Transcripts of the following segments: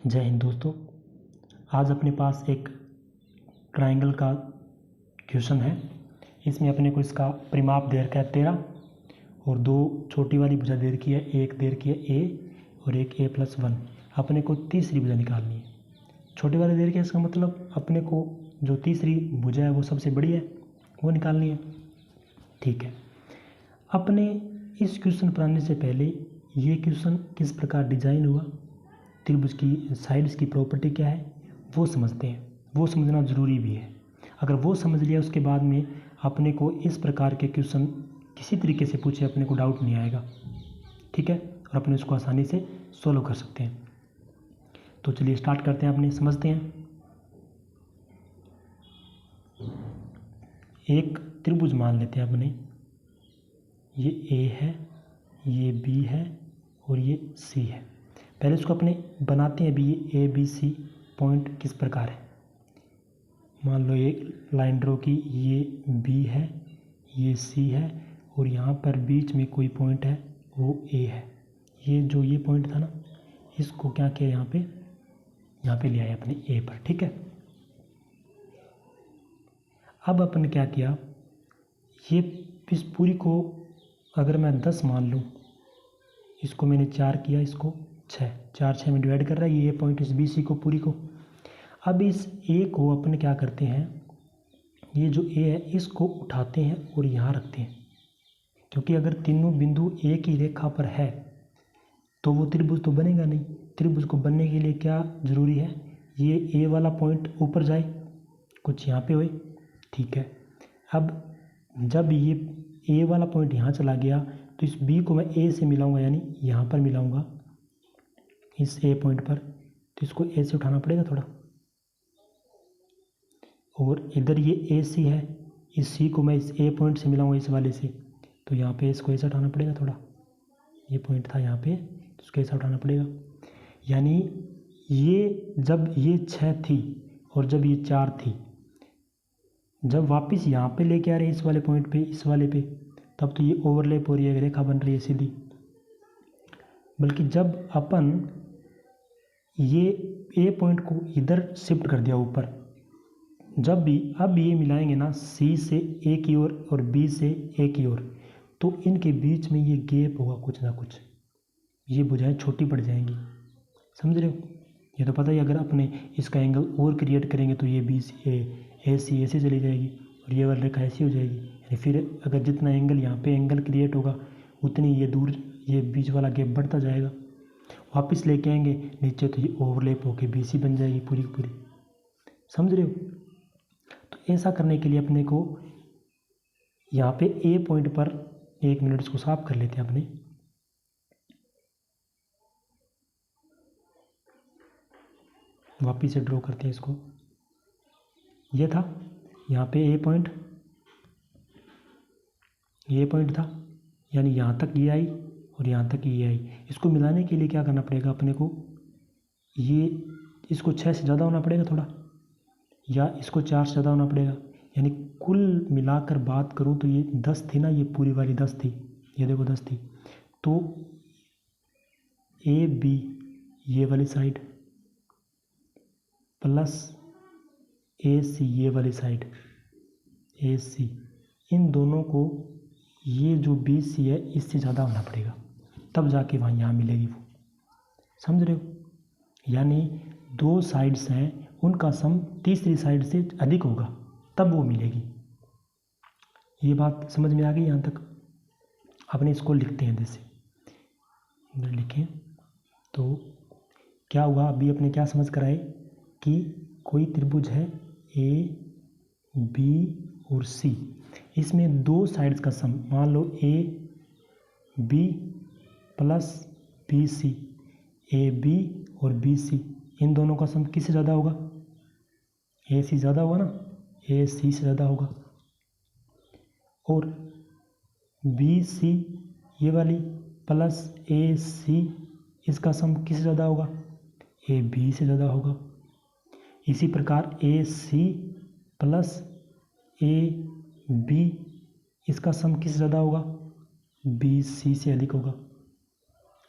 जय हिंद दोस्तों। आज अपने पास एक ट्रायंगल का क्वेश्चन है। इसमें अपने को इसका परिमाप दे रखा है 13 और दो छोटी वाली भुजा दे रखी है, एक दे रखी है a और एक a+1। अपने को तीसरी भुजा निकालनी है। छोटी वाली दे रखी है, इसका मतलब अपने को जो तीसरी भुजा है वो सबसे बड़ी है, वो निकालनी है। ठीक है, अपने इस क्वेश्चन पर आने से पहले ये क्वेश्चन किस प्रकार डिजाइन हुआ, त्रिभुज की साइड्स की प्रॉपर्टी क्या है वो समझते हैं। वो समझना ज़रूरी भी है। अगर वो समझ लिया उसके बाद में अपने को इस प्रकार के क्वेश्चन किसी तरीके से पूछे अपने को डाउट नहीं आएगा। ठीक है, और अपने उसको आसानी से सोल्व कर सकते हैं। तो चलिए स्टार्ट करते हैं, अपने समझते हैं। एक त्रिभुज मान लेते हैं अपने, ये A है, ये B है और ये C है। पहले इसको अपने बनाते हैं। अभी ये ABC पॉइंट किस प्रकार है, मान लो ये लाइन ड्रॉ की, ये B है, ये C है और यहाँ पर बीच में कोई पॉइंट है वो A है। ये पॉइंट था ना, इसको क्या किया यहाँ पे ले आए अपने A पर। ठीक है, अब अपन क्या किया, ये इस पूरी को अगर मैं 10 मान लूँ, इसको मैंने 4 किया, इसको 6, 4 6 में डिवाइड कर रहा है ये पॉइंट इस BC को पूरी को। अब इस A को अपन क्या करते हैं, ये जो A है इसको उठाते हैं और यहाँ रखते हैं, क्योंकि अगर तीनों बिंदु एक ही रेखा पर है तो वो त्रिभुज तो बनेगा नहीं। त्रिभुज को बनने के लिए क्या जरूरी है, ये A वाला पॉइंट ऊपर जाए, कुछ यहाँ पे होए। ठीक है, अब जब ये A वाला पॉइंट यहाँ चला गया तो इस B को मैं A से मिलाऊंगा, यानी यहाँ पर मिलाऊंगा इस A पॉइंट पर, तो इसको A से उठाना पड़ेगा थोड़ा। और इधर ये AC है, इस C को मैं इस A पॉइंट से मिलाऊंगा इस वाले से, तो यहाँ पे इसको ऐसा उठाना पड़ेगा थोड़ा। ये पॉइंट था यहाँ पे, तो इसको ऐसा उठाना पड़ेगा। यानी ये जब ये 6 थी और जब ये 4 थी, जब वापस यहाँ पे लेके आ रहे इस वाले पॉइंट पे, इस वाले पे, तब तो ये ओवरलैप हो रही है, रेखा बन रही है सीधी। बल्कि जब अपन ये A पॉइंट को इधर शिफ्ट कर दिया ऊपर, जब भी अब ये मिलाएंगे ना C से A की ओर और B से A की ओर, तो इनके बीच में ये गैप होगा कुछ ना कुछ, ये भुजाएं छोटी पड़ जाएंगी। समझ रहे हो, ये तो पता ही। अगर अपने इसका एंगल और क्रिएट करेंगे तो ये AC ऐसे चली जाएगी और ये वाली रेखा ऐसी हो जाएगी। यानी फिर अगर जितना एंगल यहाँ पे एंगल क्रिएट होगा उतनी ये दूर ये बीच वाला गैप बढ़ता जाएगा। वापस लेके आएंगे नीचे तो ये ओवरलैप होके BC बन जाएगी पूरी की पूरी। समझ रहे हो, तो ऐसा करने के लिए अपने को यहाँ पे A पॉइंट पर 1 मिनट इसको साफ कर लेते हैं अपने। वापिस से ड्रॉ करते हैं इसको। ये था यहाँ पे A पॉइंट, ये पॉइंट था, यानी यहाँ तक ये आई और यहाँ तक ये आई। इसको मिलाने के लिए क्या करना पड़ेगा अपने को, ये इसको 6 से ज़्यादा होना पड़ेगा थोड़ा, या इसको 4 से ज़्यादा होना पड़ेगा। यानी कुल मिलाकर बात करूँ तो ये 10 थी ना, ये पूरी वाली 10 थी, ये देखो 10 थी। तो AB ये वाली साइड प्लस AC ये वाली साइड, AC, इन दोनों को ये जो BC है इससे ज़्यादा होना पड़ेगा, तब जाके वहाँ यहाँ मिलेगी वो। समझ रहे हो, यानी दो साइड्स हैं उनका सम तीसरी साइड से अधिक होगा तब वो मिलेगी। ये बात समझ में आ गई यहाँ तक। अपने इसको लिखते हैं, जैसे इधर लिखें तो क्या हुआ, अभी अपने क्या समझ कर आए कि कोई त्रिभुज है A B और C, इसमें दो साइड्स का सम, मान लो AB प्लस BC, AB और BC, इन दोनों का सम किससे ज़्यादा होगा, AC ज़्यादा होगा ना, AC से ज़्यादा होगा। और BC ये वाली प्लस AC, इसका सम किससे ज़्यादा होगा, AB से ज़्यादा होगा। इसी प्रकार AC प्लस AB, इसका सम किससे ज़्यादा होगा, BC से अधिक होगा।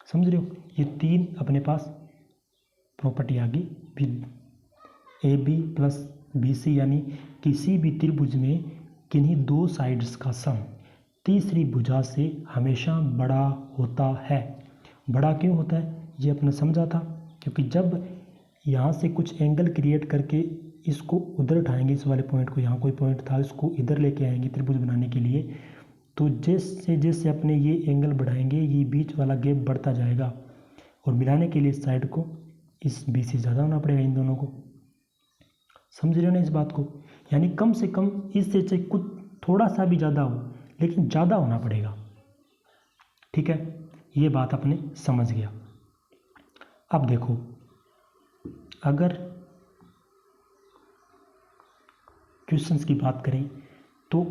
समझ रहे हो, ये तीन अपने पास प्रॉपर्टी आ गई a b plus b c, यानी किसी भी त्रिभुज में किन्हीं दो साइड्स का सम तीसरी भुजा से हमेशा बड़ा होता है। बड़ा क्यों होता है ये अपने समझा था, क्योंकि जब यहाँ से कुछ एंगल क्रिएट करके इसको उधर उठाएंगे, इस वाले पॉइंट को, यहाँ कोई पॉइंट था इसको इधर लेके आएंगे त्रिभुज बनाने के लिए, तो जैसे जैसे अपने ये एंगल बढ़ाएंगे ये बीच वाला गैप बढ़ता जाएगा और मिलाने के लिए इस साइड को इस बी से ज़्यादा होना पड़ेगा इन दोनों को। समझ रहे हो ना इस बात को? यानी कम से कम इससे चाहे कुछ थोड़ा सा भी ज़्यादा हो लेकिन ज़्यादा होना पड़ेगा। ठीक है, ये बात अपने समझ गया। अब देखो, अगर क्वेश्चंस की बात करें तो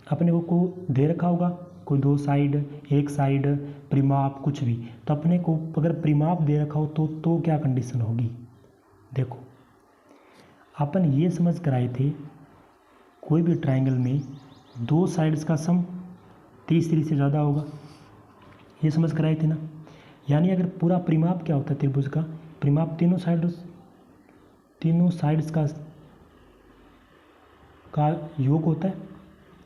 अपने को दे रखा होगा कोई दो साइड, एक साइड, परिमाप, कुछ भी, तो अपने को अगर परिमाप दे रखा हो तो क्या कंडीशन होगी? देखो, अपन ये समझ कर आए थे कोई भी ट्रायंगल में दो साइड्स का सम तीसरी से ज़्यादा होगा, ये समझ कर आए थे ना। यानी अगर पूरा परिमाप क्या होता है त्रिभुज का, परिमाप तीनों साइड्स का योग होता है।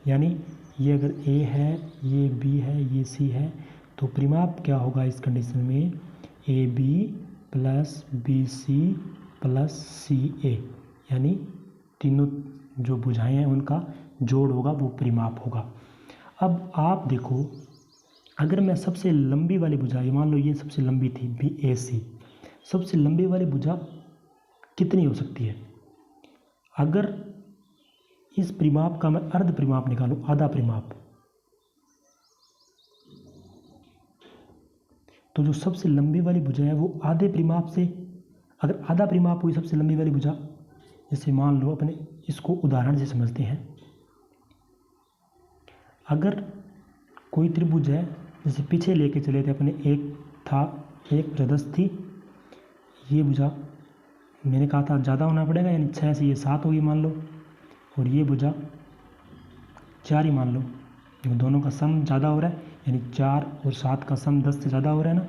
यानी ये अगर ए है, ये बी है, ये सी है, तो परिमाप क्या होगा इस कंडीशन में? A b plus b c plus c a, यानी तीनों जो भुजाएं हैं उनका जोड़ होगा, वो परिमाप होगा। अब आप देखो, अगर मैं सबसे लंबी वाली भुजा, मान लो ये सबसे लंबी थी बी ए सी, सबसे लंबी वाली भुजा कितनी हो सकती है? अगर इस परिमाप का मैं अर्ध परिमाप निकालूं, आधा परिमाप, तो जो सबसे लंबी वाली भुजा है वो आधे परिमाप से, अगर आधा परिमाप हुई सबसे लंबी वाली भुजा, जैसे मान लो अपने इसको उदाहरण से समझते हैं। अगर कोई त्रिभुज है, जैसे पीछे लेके चले थे अपने, एक भुजा 10 थी, ये भुजा मैंने कहा था ज़्यादा होना पड़ेगा, यानी 6 से ये 7 होगी मान लो, और ये भुजा 4 ही मान लो, क्योंकि दोनों का सम ज़्यादा हो रहा है, यानी 4 और 7 का सम 10 से ज़्यादा हो रहा है ना।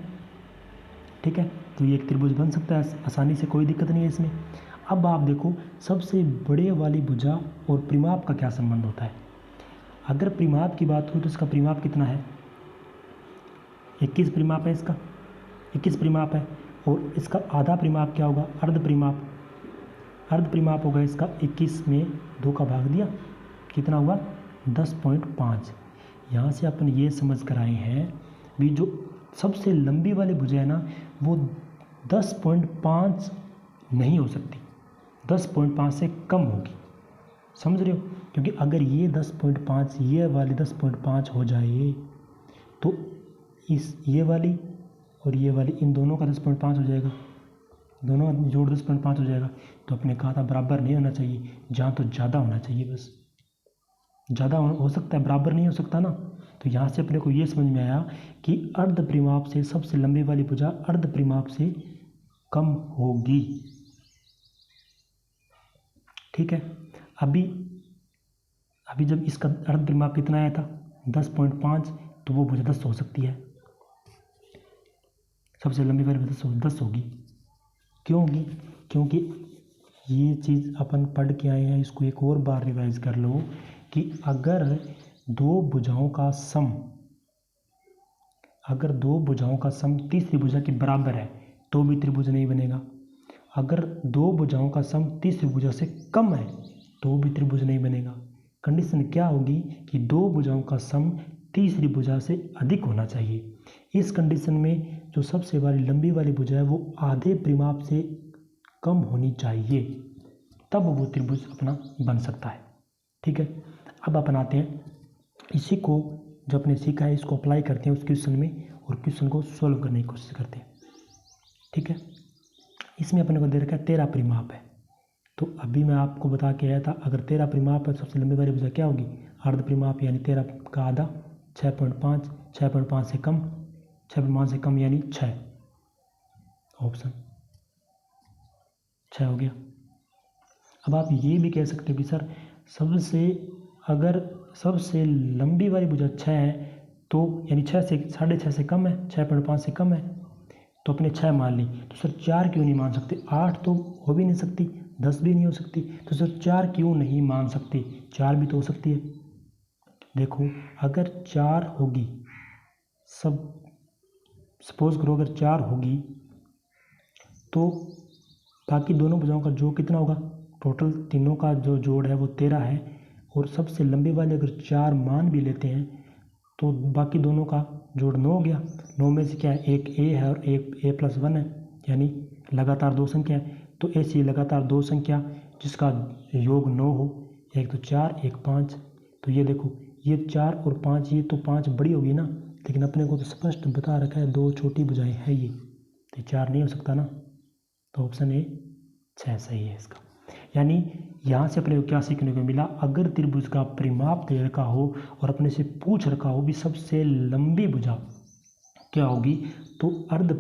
ठीक है, तो ये एक त्रिभुज बन सकता है आसानी से, कोई दिक्कत नहीं है इसमें। अब आप देखो, सबसे बड़े वाली भुजा और परिमाप का क्या संबंध होता है? अगर परिमाप की बात हो तो इसका परिमाप कितना है? 21 परिमाप है इसका, 21 परिमाप है। और इसका आधा परिमाप क्या होगा? अर्ध परिमाप। अर्ध परिमाप होगा इसका 21 में 2 का भाग दिया, कितना हुआ? 10.5। यहाँ से अपन ये समझ कर आए हैं भी जो सबसे लंबी वाली भुजा है ना, वो 10.5 नहीं हो सकती, 10.5 से कम होगी। समझ रहे हो? क्योंकि अगर ये 10.5, ये वाली 10.5 हो जाए तो ये वाली और ये वाली, इन दोनों का 10.5 हो जाएगा, दोनों जोड़ 10.5 हो जाएगा। तो अपने कहा था बराबर नहीं होना चाहिए, जहाँ तो ज़्यादा होना चाहिए, बस ज़्यादा हो सकता है, बराबर नहीं हो सकता ना। तो यहाँ से अपने को ये समझ में आया कि अर्ध परिमाप से सबसे लंबी वाली भुजा अर्ध परिमाप से कम होगी। ठीक है, अभी जब इसका अर्ध परिमाप कितना आया था? 10.5, तो वो भुजा 10 हो सकती है, सबसे लंबी वाली भुजा 10 होगी। क्यों होगी? क्योंकि ये चीज़ अपन पढ़ के आए हैं, इसको एक और बार रिवाइज कर लो कि अगर दो भुजाओं का सम तीसरी भुजा के बराबर है तो भी त्रिभुज नहीं बनेगा। अगर दो भुजाओं का सम तीसरी भुजा से कम है तो भी त्रिभुज नहीं बनेगा। कंडीशन क्या होगी कि दो भुजाओं का सम तीसरी भुजा से अधिक होना चाहिए। इस कंडीशन में जो सबसे लंबी वाली भुजा है वो आधे परिमाप से कम होनी चाहिए, तब वो त्रिभुज अपना बन सकता है। ठीक है, अब अपन आते हैं इसी को जो अपने सीखा है इसको अप्लाई करते हैं उस क्वेश्चन में और क्वेश्चन को सॉल्व करने की कोशिश करते हैं। ठीक है, इसमें अपने को दे रखा है 13 परिमाप है। तो अभी मैं आपको बता के आया था, अगर 13 परिमाप है सबसे लंबी वाली भुजा क्या होगी? अर्ध परिमाप, यानी 13 का आधा 6.5, 6.5 से कम, 6.5 से कम यानी 6, ऑप्शन 6 हो गया। अब आप ये भी कह सकते हो कि सर अगर सबसे लंबी वाली भुजा 6 है तो यानी 6 से 6.5 से कम है, 6.5 से कम है, तो अपने 6 मान ली, तो सर 4 क्यों नहीं मान सकते? 8 तो हो भी नहीं सकती, 10 भी नहीं हो सकती, तो सर 4 क्यों नहीं मान सकते? 4 भी तो हो सकती है। देखो अगर 4 होगी, सब सपोज करो अगर 4 होगी तो बाकी दोनों भुजाओं का जोड़ कितना होगा? टोटल तीनों का जो जोड़ है वो 13 है, और सबसे लंबे वाले अगर 4 मान भी लेते हैं तो बाकी दोनों का जोड़ 9 हो गया। 9 में से क्या है? एक ए है और एक a+1 है, यानी लगातार 2 संख्या है। तो ऐसी लगातार 2 संख्या जिसका योग 9 हो, एक तो 4 एक 5, तो ये देखो ये 4 और 5, ये तो 5 बड़ी होगी ना, लेकिन अपने को तो स्पष्ट बता रखा है 2 छोटी भुजाएं है ये, तो 4 नहीं हो सकता ना, तो ऑप्शन ए 6 सही है इसका। यानी यहाँ से अपने को क्या सीखने को मिला? अगर त्रिभुज का परिमाप दे रखा हो और अपने से पूछ रखा हो भी सबसे लंबी भुजा क्या होगी, तो अर्ध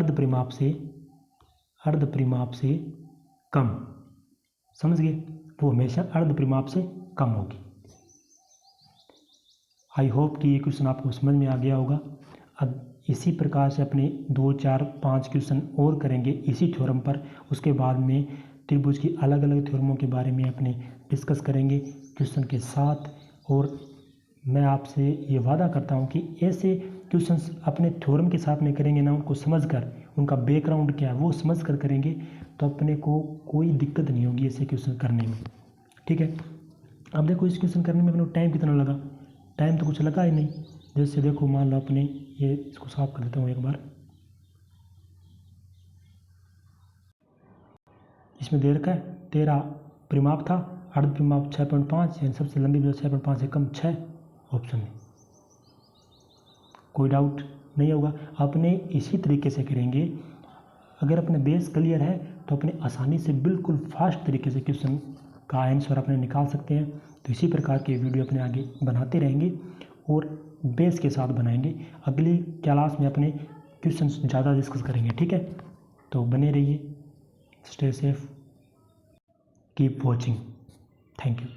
परिमाप से कम, समझ गए? वो हमेशा अर्ध परिमाप से कम होगी। आई होप कि ये क्वेश्चन आपको समझ में आ गया होगा। अब इसी प्रकार से अपने 2, 4, 5 क्वेश्चन और करेंगे इसी थ्योरम पर। उसके बाद में त्रिभुज की अलग अलग थ्योरमों के बारे में अपने डिस्कस करेंगे क्वेश्चन के साथ। और मैं आपसे ये वादा करता हूँ कि ऐसे क्वेश्चंस अपने थ्योरम के साथ में करेंगे ना, उनको समझकर, उनका बैकग्राउंड क्या है वो समझ कर करेंगे, तो अपने को कोई दिक्कत नहीं होगी ऐसे क्वेश्चन करने में। ठीक है, अब देखो इस क्वेश्चन करने में अपने टाइम कितना लगा? टाइम तो कुछ लगा ही नहीं। जैसे देखो मान लो अपने ये इसको साफ कर देता हूँ एक बार, इसमें दे रखा है 13 परिमाप था, अर्ध परिमाप 6.5, यानी सबसे लंबी भुजा 6.5 से कम 6 ऑप्शन में। कोई डाउट नहीं होगा। अपने इसी तरीके से करेंगे। अगर अपने बेस क्लियर है तो अपने आसानी से बिल्कुल फास्ट तरीके से क्वेश्चन का आंसर अपने निकाल सकते हैं। तो इसी प्रकार के वीडियो अपने आगे बनाते रहेंगे और बेस के साथ बनाएंगे। अगली क्लास में अपने क्वेश्चन ज़्यादा डिस्कस करेंगे। ठीक है, तो बने रहिए। Stay safe, keep watching. Thank you.